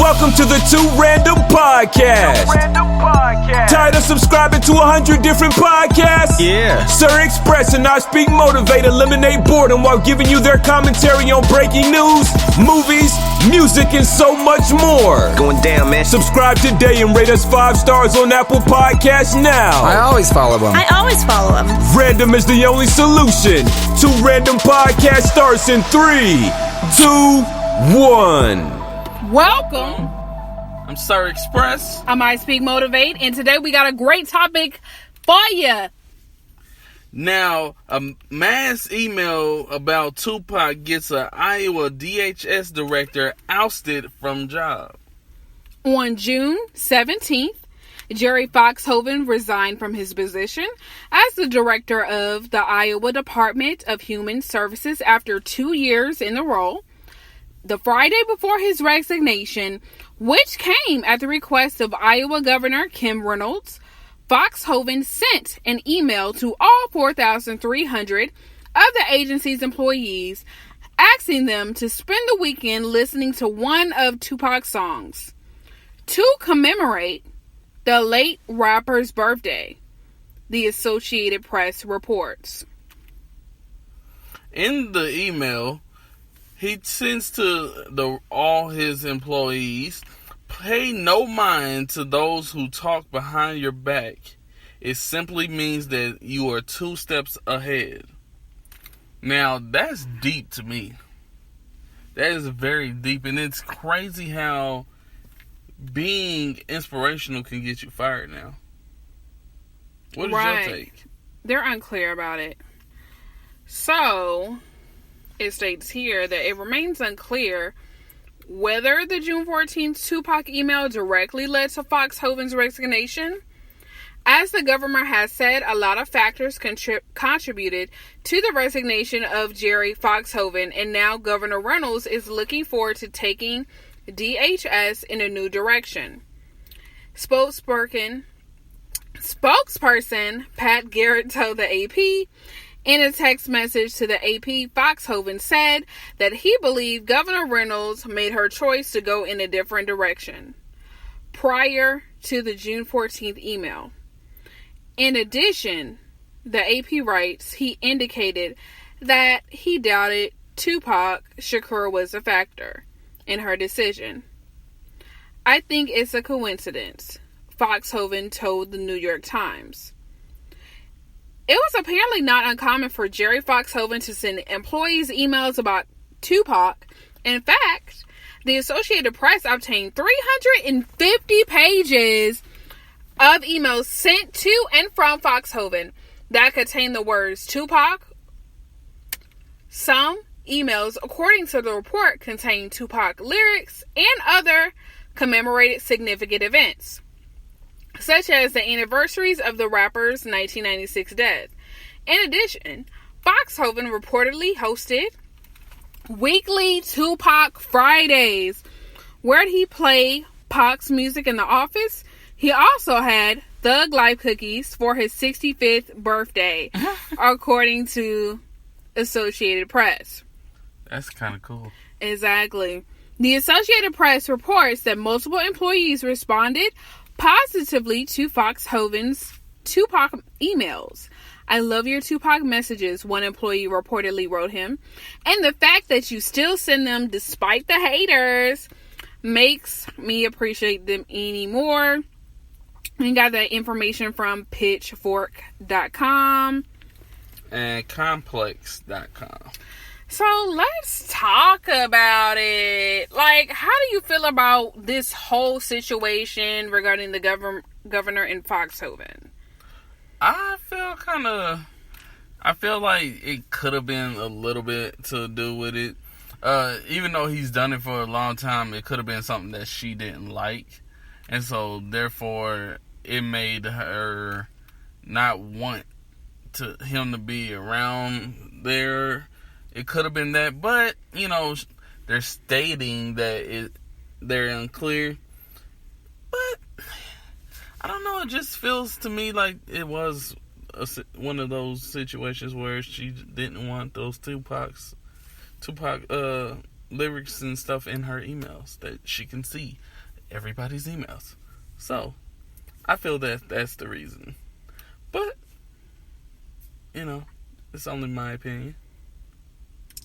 Welcome to the Two Random Podcast. Tired of subscribing to 100 different podcasts? Yeah. Sir Express and I Speak Motivate eliminate boredom while giving you their commentary on breaking news, movies, music, and so much more. Going down, man. Subscribe today and rate us 5 stars on Apple Podcasts now. I always follow them. Random is the only solution. Two Random Podcast starts in 3, 2, 1. Welcome. I'm Sir Express. I Speak Motivate, and today we got a great topic for you. Now, a mass email about Tupac gets an Iowa DHS director ousted from job. On June 17th, Jerry Foxhoven resigned from his position as the director of the Iowa Department of Human Services after 2 years in the role. The Friday before his resignation, which came at the request of Iowa Governor Kim Reynolds, Foxhoven sent an email to all 4,300 of the agency's employees, asking them to spend the weekend listening to one of Tupac's songs to commemorate the late rapper's birthday, the Associated Press reports. In the email, he sends to all his employees, pay no mind to those who talk behind your back. It simply means that you are 2 steps ahead. Now, that's deep to me. That is very deep, and it's crazy how being inspirational can get you fired now. What is your take? They're unclear about it. So, it states here that it remains unclear whether the June 14th Tupac email directly led to Foxhoven's resignation. As the government has said, a lot of factors contributed to the resignation of Jerry Foxhoven, and now Governor Reynolds is looking forward to taking DHS in a new direction. Spokesperson Pat Garrett told the AP, in a text message to the AP, Foxhoven said that he believed Governor Reynolds made her choice to go in a different direction prior to the June 14th email. In addition, the AP writes, he indicated that he doubted Tupac Shakur was a factor in her decision. I think it's a coincidence, Foxhoven told the New York Times. It was apparently not uncommon for Jerry Foxhoven to send employees emails about Tupac. In fact, the Associated Press obtained 350 pages of emails sent to and from Foxhoven that contained the words Tupac. Some emails, according to the report, contained Tupac lyrics and other commemorated significant events, such as the anniversaries of the rapper's 1996 death. In addition, Foxhoven reportedly hosted weekly Tupac Fridays, where he played Pac's music in the office. He also had Thug Life cookies for his 65th birthday, according to Associated Press. That's kind of cool. Exactly. The Associated Press reports that multiple employees responded positively to Foxhoven's Tupac emails. I love your Tupac messages, one employee reportedly wrote him. And the fact that you still send them despite the haters makes me appreciate them any more. We got that information from pitchfork.com. And complex.com. So let's talk about it. Like, how do you feel about this whole situation regarding the governor in Foxhoven? I feel like it could have been a little bit to do with it. Even though he's done it for a long time, it could have been something that she didn't like. And so, therefore, it made her not want him to be around there. It could have been that, but, you know, they're stating that they're unclear. But, I don't know, it just feels to me like it was one of those situations where she didn't want those Tupac lyrics and stuff in her emails that she can see everybody's emails. So I feel that that's the reason. But it's only my opinion.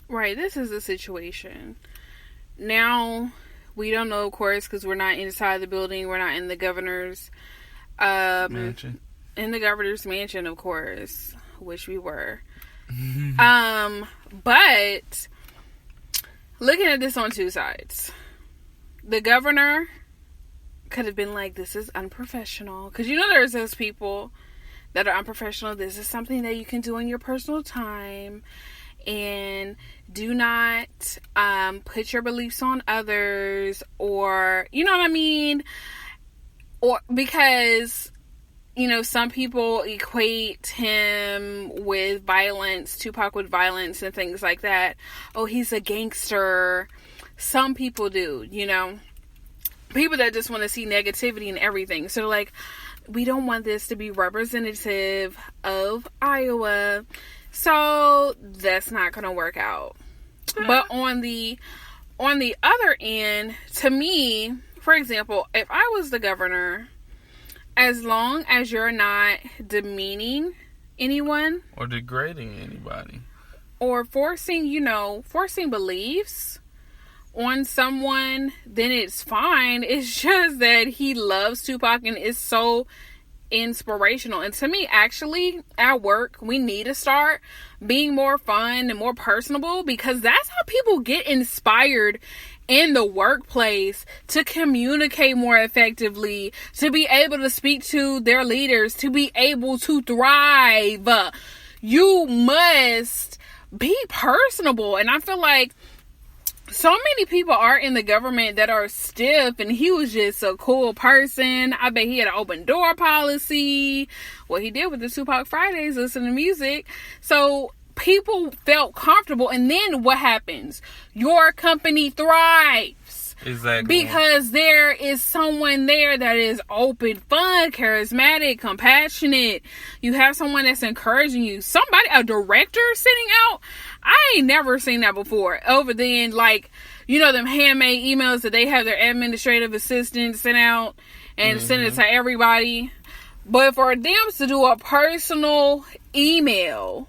Right, this is the situation. Now, we don't know, of course, because we're not inside the building. We're not in the governor's Mansion. In the governor's mansion, of course, which we were. But looking at this on two sides, the governor could have been like, "This is unprofessional," because there's those people that are unprofessional. This is something that you can do in your personal time, and do not put your beliefs on others, or you know what I mean, or because some people equate him with violence, Tupac with violence and things like that. Oh, he's a gangster. Some people do, people that just want to see negativity in everything. So like, we don't want this to be representative of Iowa. So that's not going to work out. But on the other end, to me, for example, if I was the governor, as long as you're not demeaning anyone or degrading anybody or forcing beliefs on someone, then it's fine. It's just that he loves Tupac and is so inspirational. And to me, actually, at work, we need to start being more fun and more personable, because that's how people get inspired in the workplace to communicate more effectively, to be able to speak to their leaders, to be able to thrive. You must be personable. And I feel like so many people are in the government that are stiff, and he was just a cool person. I bet he had an open door policy. What he did with the Tupac Fridays, listen to music. So people felt comfortable, and then what happens? Your company thrives. Exactly. Because there is someone there that is open, fun, charismatic, compassionate. You have someone that's encouraging you. A director sitting out. I ain't never seen that before. Over then, them handmade emails that they have their administrative assistants send out and send it to everybody. But for them to do a personal email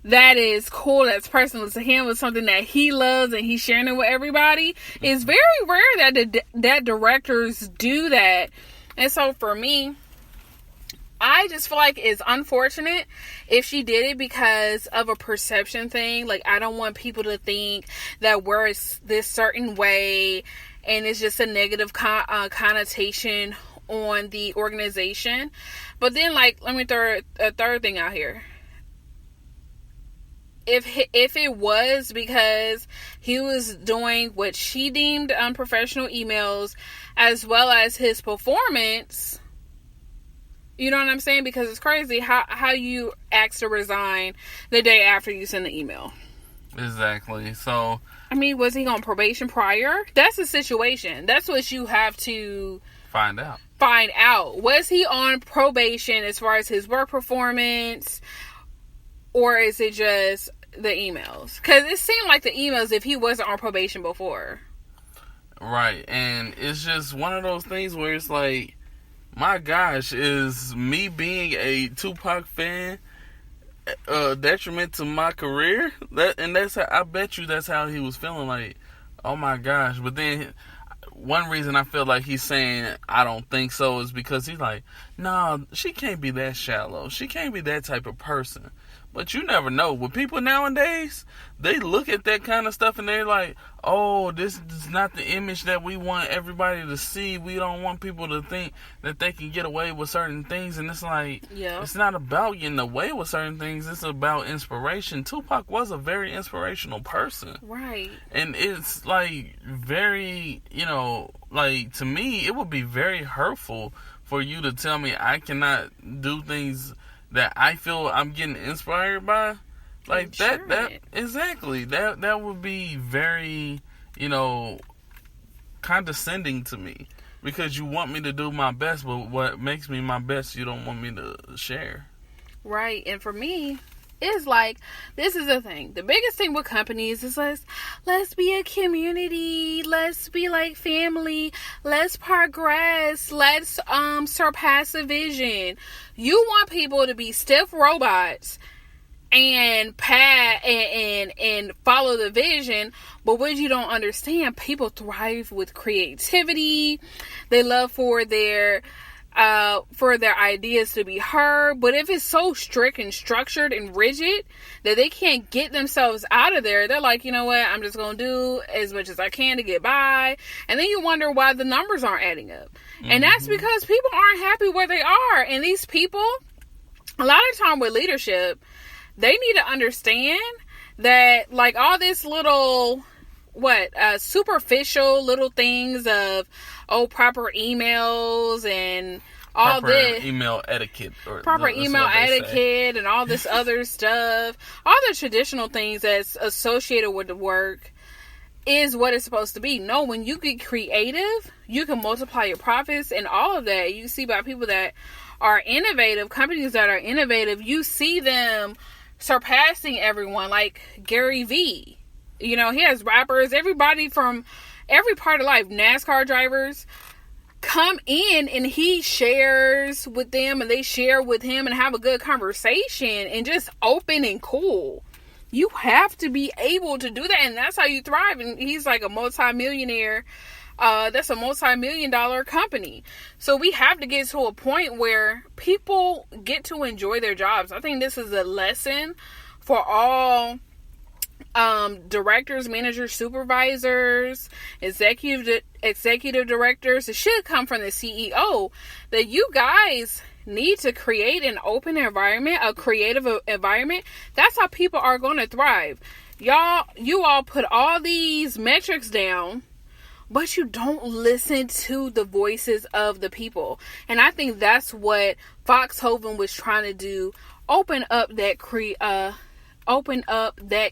that is cool, that's personal to him, with something that he loves and he's sharing it with everybody, it's very rare that directors do that. And so for me, I just feel like it's unfortunate if she did it because of a perception thing. Like, I don't want people to think that we're this certain way, and it's just a negative connotation on the organization. But then, let me throw a third thing out here. If it was because he was doing what she deemed unprofessional emails, as well as his performance, you know what I'm saying? Because it's crazy how you ask to resign the day after you send the email. Exactly. So, I mean, was he on probation prior? That's the situation. That's what you have to find out. Was he on probation as far as his work performance? Or is it just the emails? Because it seemed like the emails, if he wasn't on probation before. Right. And it's just one of those things where it's like, my gosh, is me being a Tupac fan detriment to my career? That's how, I bet you that's how he was feeling, like, oh my gosh. But then one reason I feel like he's saying I don't think so is because he's like, nah, she can't be that shallow. She can't be that type of person. But you never know. With people nowadays, they look at that kind of stuff and they're like, oh, this is not the image that we want everybody to see. We don't want people to think that they can get away with certain things. And it's like, It's not about getting away with certain things. It's about inspiration. Tupac was a very inspirational person. Right. And it's like very, to me, it would be very hurtful for you to tell me I cannot do things that I feel I'm getting inspired by. Like, that exactly. That would be very, condescending to me. Because you want me to do my best, but what makes me my best, you don't want me to share. Right. And for me, It's like, this is the thing. The biggest thing with companies is let's be a community. Let's be like family. Let's progress. Let's surpass the vision. You want people to be stiff robots and and follow the vision, but what you don't understand, people thrive with creativity. They love for their ideas to be heard. But if it's so strict and structured and rigid that they can't get themselves out of there, they're like, you know what, I'm just gonna do as much as I can to get by. And then you wonder why the numbers aren't adding up. And that's because people aren't happy where they are. And these people, a lot of time with leadership, they need to understand that, like, all this little superficial little things of proper emails and all this email etiquette, and all this other stuff, all the traditional things that's associated with the work is what it's supposed to be. No, when you get creative, you can multiply your profits and all of that. You see by people that are innovative, companies that are innovative, you see them surpassing everyone, like Gary Vee. You know, he has rappers, everybody from every part of life, NASCAR drivers, come in and he shares with them and they share with him and have a good conversation and just open and cool. You have to be able to do that, and that's how you thrive. And he's like a multi-millionaire. That's a multi-million-dollar company. So we have to get to a point where people get to enjoy their jobs. I think this is a lesson for all directors, managers, supervisors, executive directors. It should come from the CEO that you guys need to create an open environment, a creative environment. That's how people are going to thrive. You all put all these metrics down, but you don't listen to the voices of the people. And I think that's what Foxhoven was trying to do. Open up that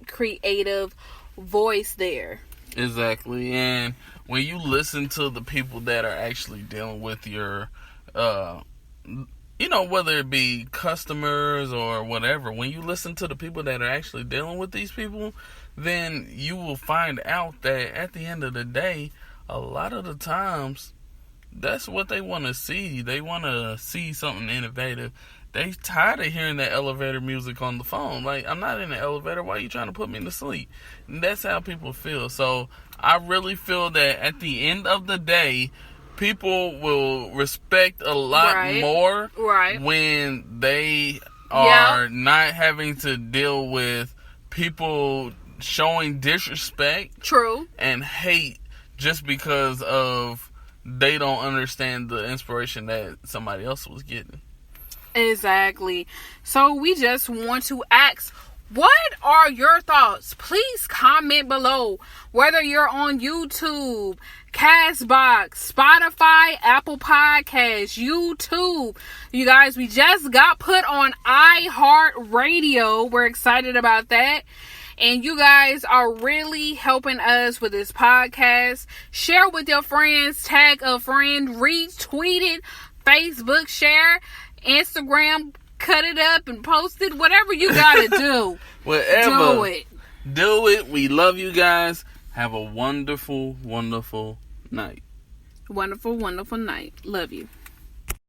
creative voice there. Exactly. And when you listen to the people that are actually dealing with your, whether it be customers or whatever, when you listen to the people that are actually dealing with these people, then you will find out that at the end of the day, a lot of the times, that's what they want to see. They want to see something innovative. They tired of hearing that elevator music on the phone. Like, I'm not in the elevator. Why are you trying to put me to sleep? And that's how people feel. So I really feel that at the end of the day, people will respect a lot more when they are not having to deal with people showing disrespect and hate just because of they don't understand the inspiration that somebody else was getting. Exactly. So we just want to ask, what are your thoughts? Please comment below. Whether you're on YouTube, Castbox, Spotify, Apple Podcasts, YouTube. You guys, we just got put on iHeartRadio. We're excited about that. And you guys are really helping us with this podcast. Share with your friends. Tag a friend. Retweet it. Facebook share. Instagram, cut it up and post it. Whatever you gotta do. Whatever. Do it. We love you guys. Have a wonderful, wonderful night. Wonderful, wonderful night. Love you.